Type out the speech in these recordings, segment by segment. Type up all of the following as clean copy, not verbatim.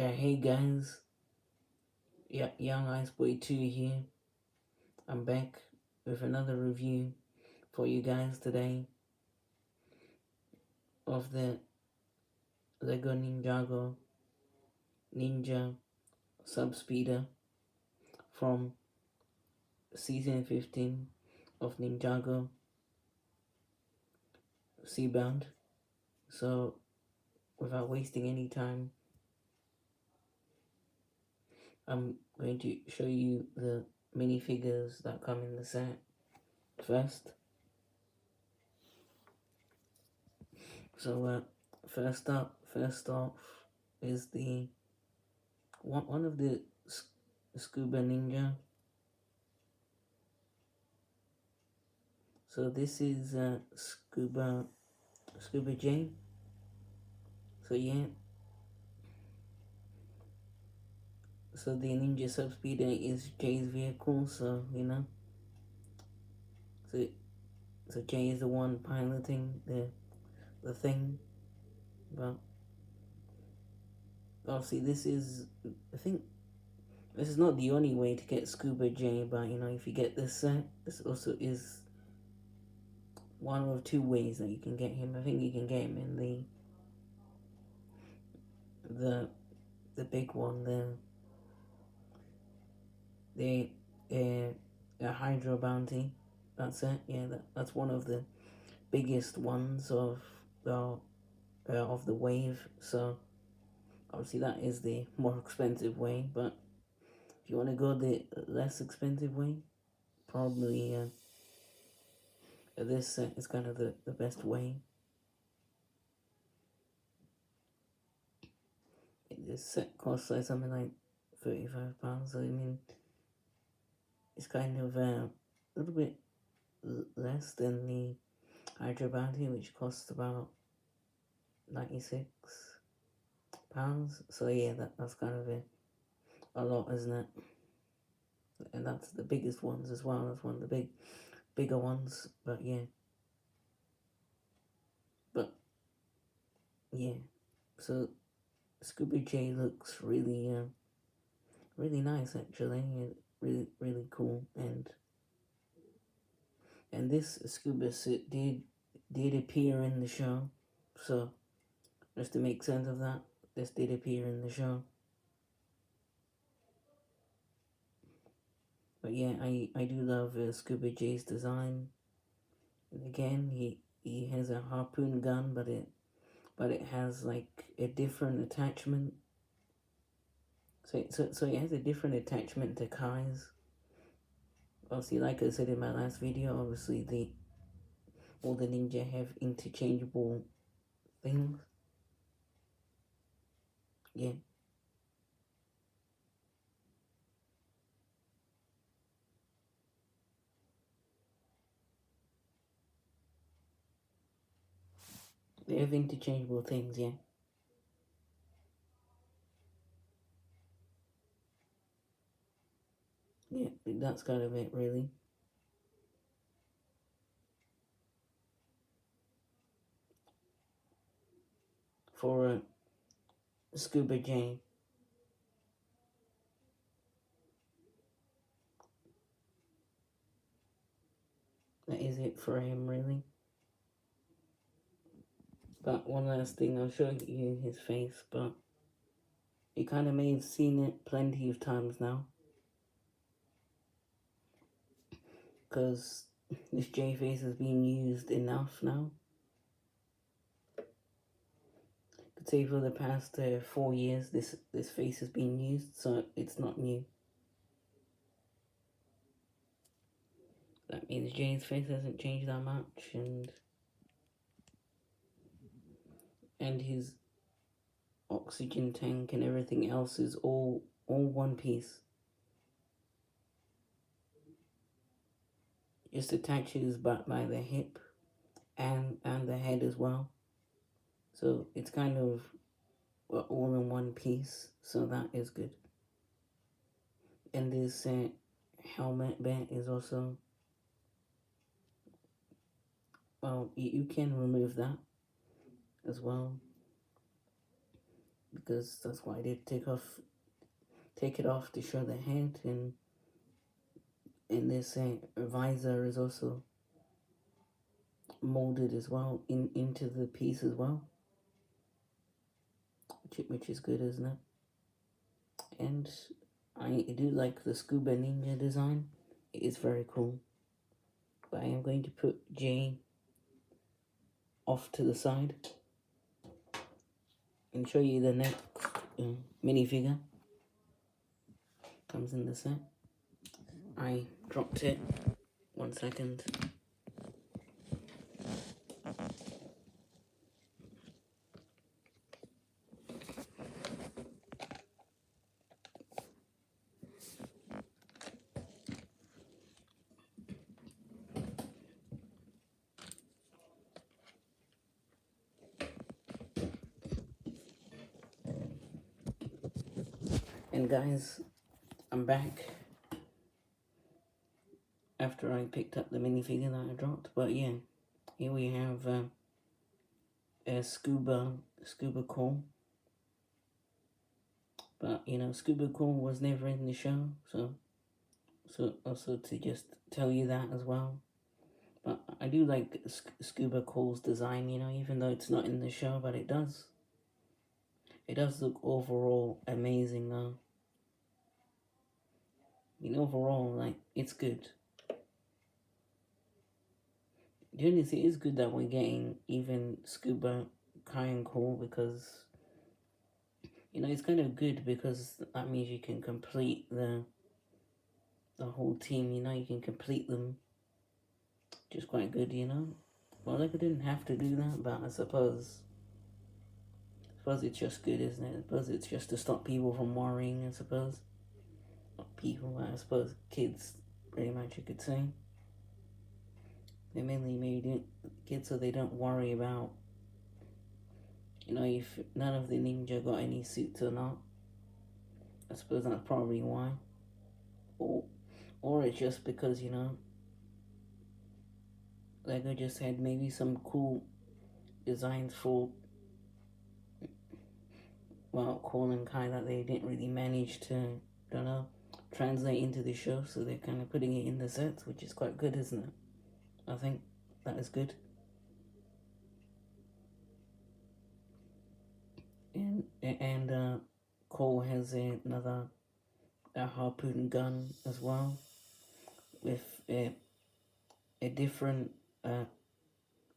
Hey guys, Young Ice Boy 2 here. I'm back with another review for you guys today of the Lego Ninjago Ninja Subspeeder from season 15 of Ninjago Seabound. So, without wasting any time, I'm going to show you the minifigures that come in the set first. So, first off is the one of the Scuba Ninja. So this is Scuba J. So yeah. So the Ninja Subspeeder is Jay's vehicle. So you know. So Jay is the one piloting the thing. But obviously this is, I think this is not the only way to get Scuba J, but you know, if you get this set, this also is one of two ways that you can get him. I think you can get him in the big one, the Hydro Bounty. That's it. Yeah, that's one of the biggest ones of the wave. So obviously that is the more expensive way. But if you want to go the less expensive way, probably this set is kind of the best way. This set costs like something like £35. So I mean, it's kind of a little bit less than the Hydro Bounty, which costs about £96. So yeah, that's kind of a lot, isn't it? And that's the biggest ones as well. That's one of the bigger ones. But yeah. So Scuba J looks really nice actually. Really cool. And this scuba suit did appear in the show. So just to make sense of that, this did appear in the show. But yeah, I do love Scuba J's design. And again, he has a harpoon gun, but it has like a different attachment. So it has a different attachment to Kai's. Obviously, like I said in my last video, obviously all the ninja have interchangeable things. Yeah. They have interchangeable things, yeah. Yeah, that's kind of it, really. For Scuba J. That is it for him, really. But one last thing, I'll show you his face, but you kind of may have seen it plenty of times now. Because this J face has been used enough now. Could say for the past 4 years, this face has been used, so it's not new. That means Jay's face hasn't changed that much, and his oxygen tank and everything else is all one piece. Just attaches back by the hip and the head as well. So it's kind of all in one piece, so that is good. And this helmet bit is also, well, you can remove that as well, because that's why I did take it off to show the head, and this visor is also molded as well into the piece as well, which is good, isn't it? And I do like the Scuba Ninja design. It is very cool. But I am going to put J off to the side and show you the next minifigure. Comes in the set. I dropped it. 1 second. And guys, I'm back after I picked up the minifigure that I dropped. But yeah, here we have a scuba call. But you know, scuba call was never in the show, so also to just tell you that as well. But I do like scuba call's design, you know, even though it's not in the show, but it does look overall amazing though. I mean, overall, like, it's good. The only thing is good that we're getting even scuba kind call, because you know it's kind of good because that means you can complete the whole team. You know, you can complete them, which is quite good. You know, well, like I didn't have to do that, but I suppose it's just good, isn't it? I suppose it's just to stop people from worrying. I suppose not people, but I suppose kids, pretty much you could say. They mainly made kids so they don't worry about, you know, if none of the ninja got any suits or not. I suppose that's probably why. Or it's just because, you know, Lego just had maybe some cool designs for, well, Cole and Kai that they didn't really manage to, don't know, translate into the show, so they're kind of putting it in the sets, which is quite good, isn't it? I think that is good. And Cole has another harpoon gun as well, with a different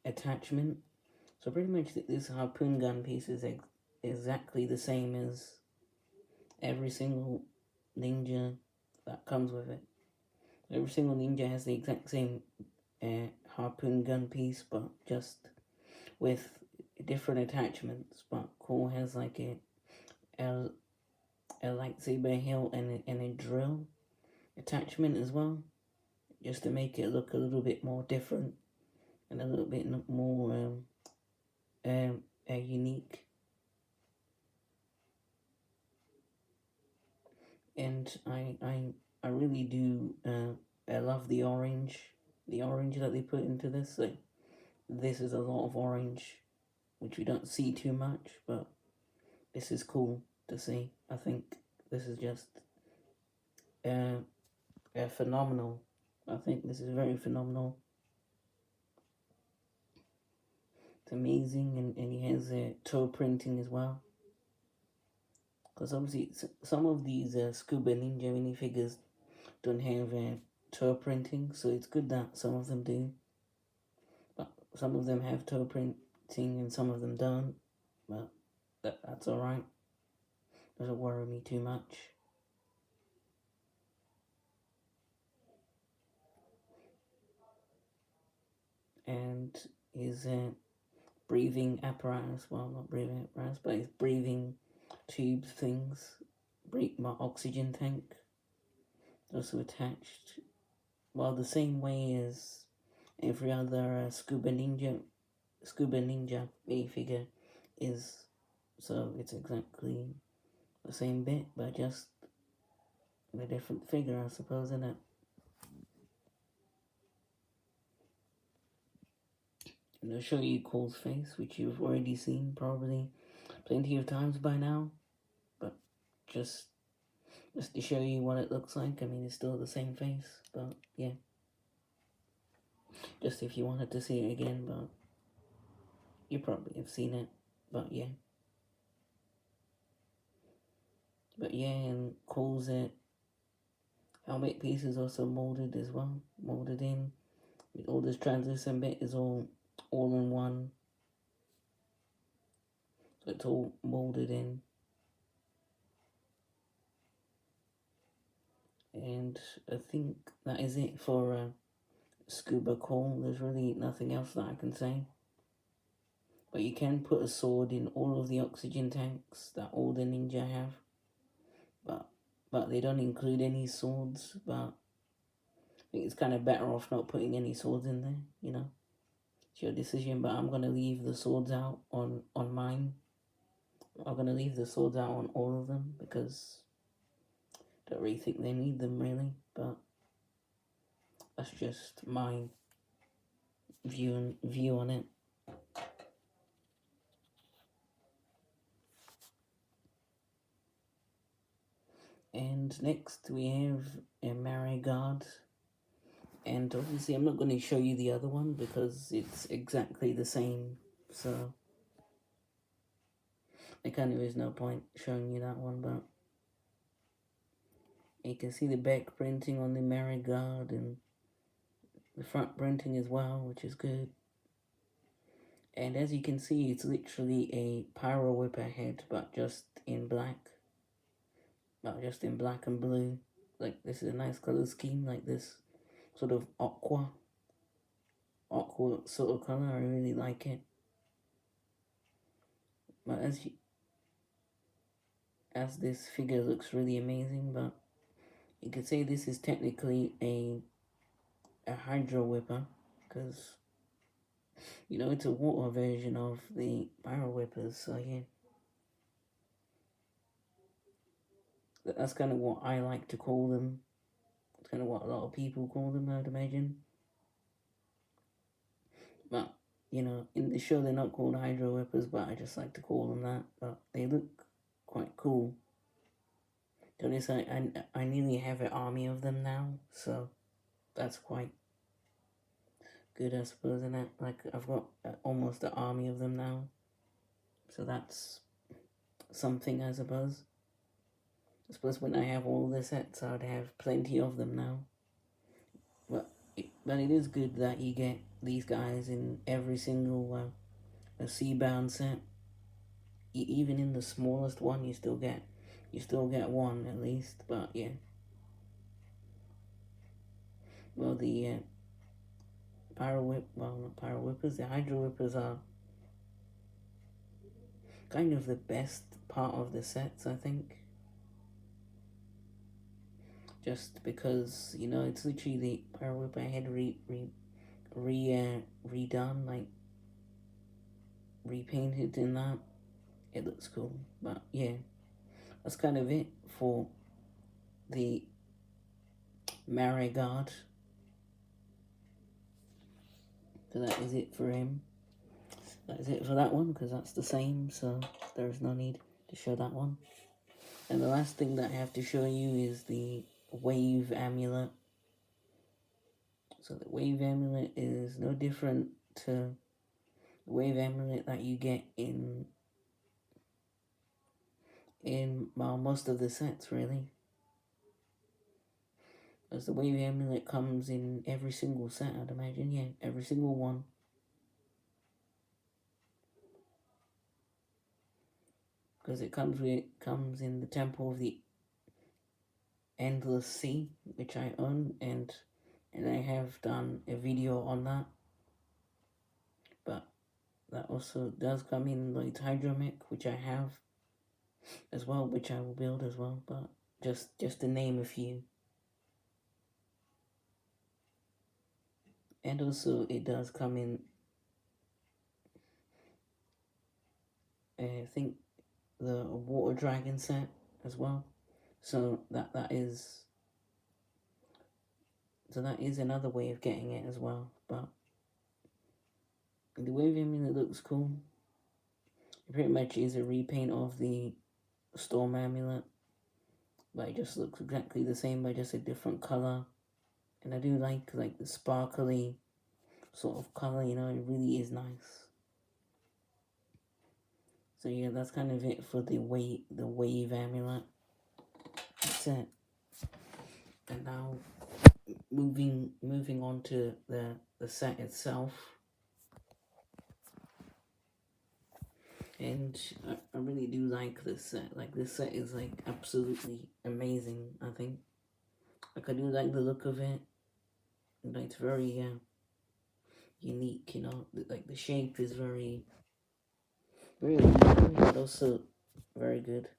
attachment. So pretty much this harpoon gun piece is exactly the same as every single ninja that comes with it. Every single ninja has the exact same harpoon gun piece, but just with different attachments. But Cole has like a lightsaber hilt and a drill attachment as well, just to make it look a little bit more different and a little bit more unique. And I really do I love the orange that they put into this. Like, this is a lot of orange, which we don't see too much, but this is cool to see. I think this is just phenomenal. I think this is very phenomenal. It's amazing, and he has toe printing as well. Because obviously some of these Scuba Ninja minifigures don't have toe printing, so it's good that some of them do. But some of them have toe printing and some of them don't. But that's alright. Doesn't worry me too much. And his breathing apparatus, well, not breathing apparatus, but his breathing tube things, my oxygen tank, also attached, well, the same way as every other Scuba Ninja minifigure is. So it's exactly the same bit, but just a different figure, I suppose, isn't it? And I'll show you Cole's face, which you've already seen probably plenty of times by now. just to show you what it looks like. I mean, it's still the same face, but yeah. Just if you wanted to see it again, but you probably have seen it, but yeah. But yeah, and calls it helmet piece is also molded as well, molded in. All this translucent bit is all in one, so it's all molded in. And I think that is it for scuba call. There's really nothing else that I can say. But you can put a sword in all of the oxygen tanks that all the Ninja have. But they don't include any swords. But I think it's kind of better off not putting any swords in there, you know. It's your decision, but I'm going to leave the swords out on mine. I'm going to leave the swords out on all of them because I don't really think they need them, really. But that's just my view on it. And next we have a Marigard. And obviously I'm not going to show you the other one because it's exactly the same. So there kind of is no point showing you that one. But you can see the back printing on the Marigard and the front printing as well, which is good. And as you can see, it's literally a Pyro Whipper head, but just in black. Well, just in black and blue. Like, this is a nice color scheme, like this sort of aqua sort of color. I really like it. But as this figure looks really amazing, but you could say this is technically a Hydro Whipper, because, you know, it's a water version of the Pyro Whippers, so yeah. That's kind of what I like to call them. It's kind of what a lot of people call them, I'd imagine. But, you know, in the show they're not called Hydro Whippers, but I just like to call them that. But they look quite cool. To be honest, I nearly have an army of them now, so that's quite good, I suppose, isn't it? Like, I've got almost an army of them now, so that's something, I suppose. I suppose when I have all the sets, I'd have plenty of them now. But it is good that you get these guys in every single a Seabound set. Even in the smallest one, you still get one at least. But yeah, well, the not Pyro Whippers, the Hydro Whippers are kind of the best part of the sets, I think. Just because, you know, it's literally the Pyro Whipper head redone, like repainted in that. It looks cool. But yeah, that's kind of it for the Marigard. So that is it for him. That is it for that one, because that's the same, so there's no need to show that one. And the last thing that I have to show you is the Wave Amulet. So the Wave Amulet is no different to the Wave Amulet that you get in most of the sets, really. As the Wave Amulet comes in every single set, I'd imagine. Yeah, every single one. Because it comes in the Temple of the Endless Sea, which I own, and I have done a video on that. But that also does come in Lloyd's Hydromech, which I have as well, which I will build as well. But just to name a few. And also it does come in, I think, the Water Dragon set as well. So that is another way of getting it as well. But the Wave Amulet looks cool. It pretty much is a repaint of the Storm Amulet. but it just looks exactly the same but just a different color. And I do like the sparkly sort of color, you know, it really is nice. So yeah, that's kind of it for the wave amulet. That's it. And now moving on to the set itself. And I really do like this set. Like, this set is like absolutely amazing, I think. Like, I do like the look of it. Like, it's very unique, you know. Like, the shape is very unique, but also very good.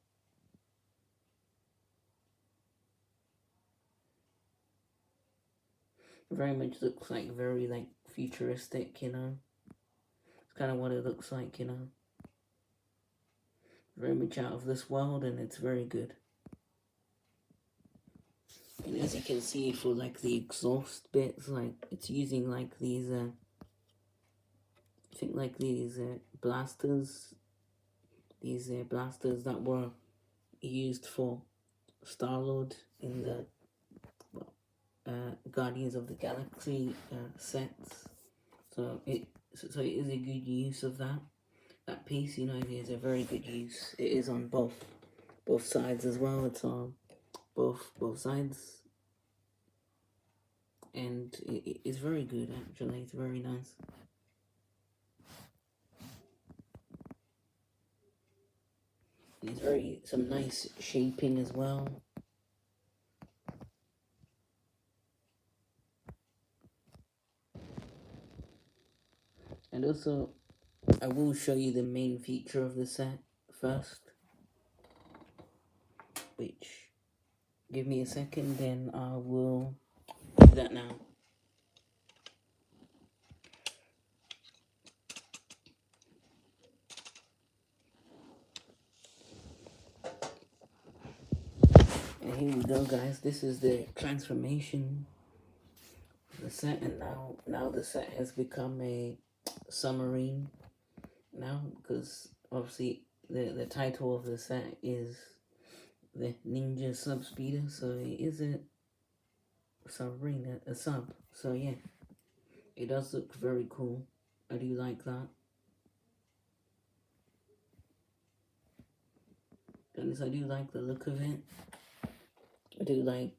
Very much looks like very like futuristic, you know. It's kind of what it looks like, you know. Very much out of this world, and it's very good. And as you can see, for like the exhaust bits, like it's using like these I think like these blasters, blasters that were used for Star-Lord in the Guardians of the Galaxy sets. So it is a good use of that piece. You know, it is a very good use. It is on both sides as well. It's on both sides, and it's very good actually. It's very nice. And it's some nice shaping as well. And also, I will show you the main feature of the set first, which, give me a second, then I will do that now. And here we go, guys. This is the transformation of the set, and now the set has become a submarine now, because obviously the title of the set is the Ninja Sub Speeder, so it is a submarine, a sub. So yeah, it does look very cool. I do like that. And I do like the look of it. I do like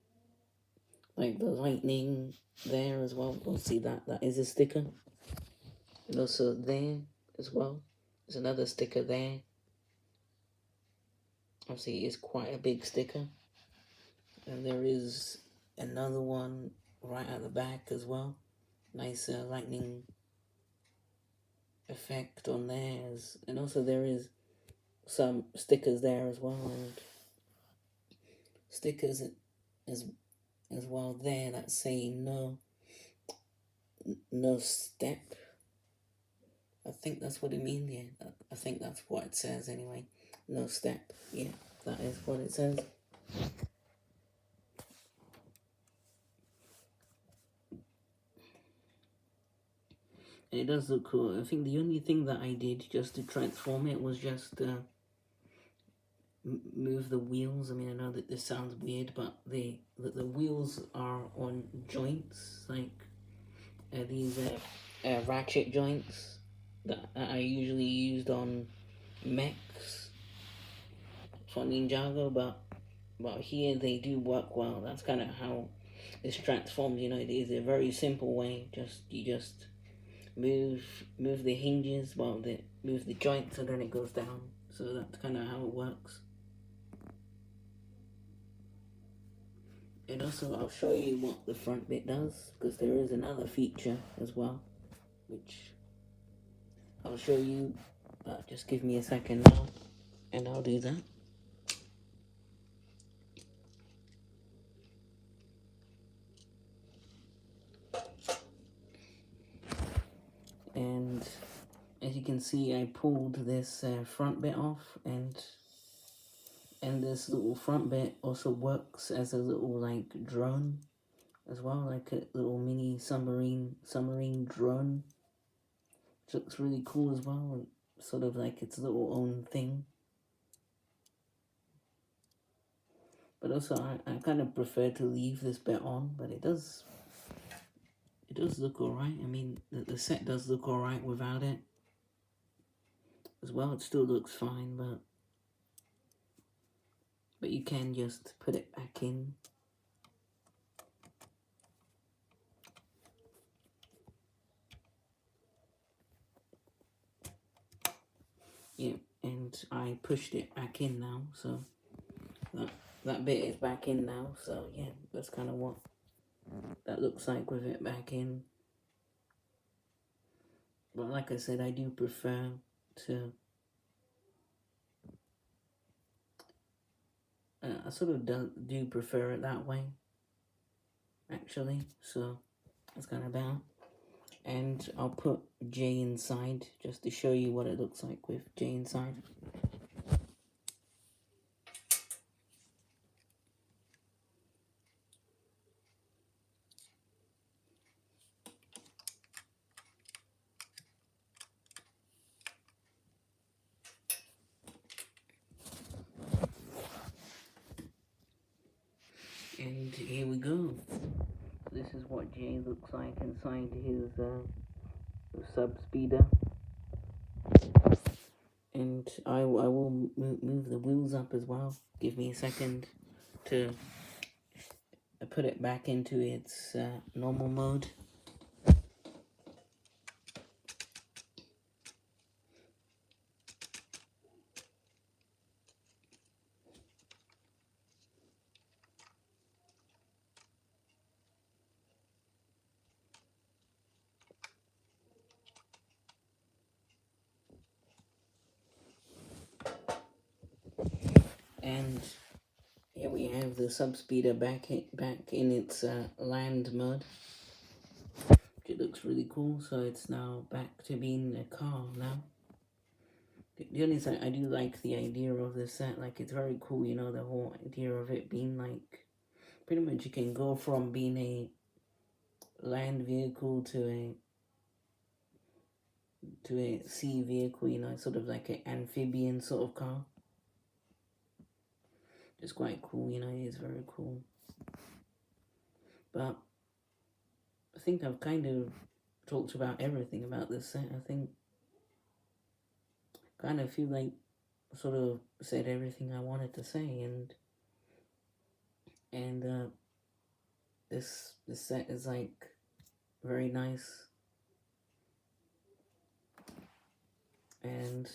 the lightning there as well. We'll see that is a sticker. And also there as well. There's another sticker there. Obviously, it is quite a big sticker. And there is another one right at the back as well. Nice lightning effect on there. And also there is some stickers there as well. And stickers as well there that say no step. I think that's what it means, yeah. I think that's what it says anyway. No step. Yeah, that is what it says. And it does look cool. I think the only thing that I did just to transform it was just move the wheels. I mean, I know that this sounds weird, but the wheels are on joints, like these ratchet joints that are usually used on mechs for Ninjago, but here they do work well. That's kind of how it's transformed. You know, it is a very simple way. You just move the hinges, move the joints, and then it goes down. So that's kind of how it works. And also, I'll show you what the front bit does, because there is another feature as well, which I'll show you. Just give me a second now, and I'll do that. And as you can see, I pulled this front bit off, and this little front bit also works as a little like drone as well, like a little mini submarine drone. Which looks really cool as well, and sort of like its little own thing. But also, I kind of prefer to leave this bit on, but it does look alright. I mean, the set does look alright without it as well. It still looks fine, but you can just put it back in. Yeah, and I pushed it back in now, so that bit is back in now. So yeah, that's kind of what that looks like with it back in. But like I said, I do prefer to I sort of do prefer it that way, actually. So that's kind of bad. And I'll put J inside just to show you what it looks like with J inside. And here we go. This is what J looks like inside his sub speeder. And I will move the wheels up as well. Give me a second to put it back into its normal mode. And here we have the sub speeder back in its land mode. It looks really cool. So it's now back to being a car now. The only thing I do like the idea of this set. Like, it's very cool, you know, the whole idea of it being like pretty much you can go from being a land vehicle to a sea vehicle, you know, sort of like an amphibian sort of car. It's quite cool, you know, it is very cool. But I think I've kind of talked about everything about this set. I think kind of feel like sort of said everything I wanted to say, and this set is like very nice, and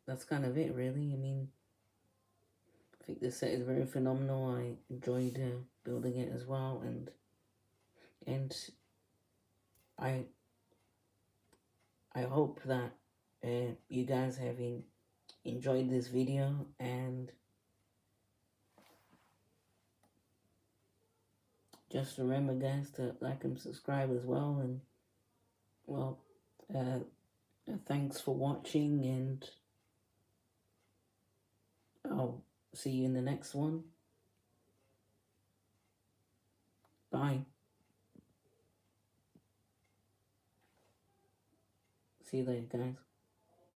that's kind of it really. I mean, I think this set is very phenomenal. I enjoyed building it as well, and I hope that you guys have enjoyed this video, and just remember, guys, to like and subscribe as well. And well, thanks for watching, and I'll see you in the next one. Bye. See you later, guys.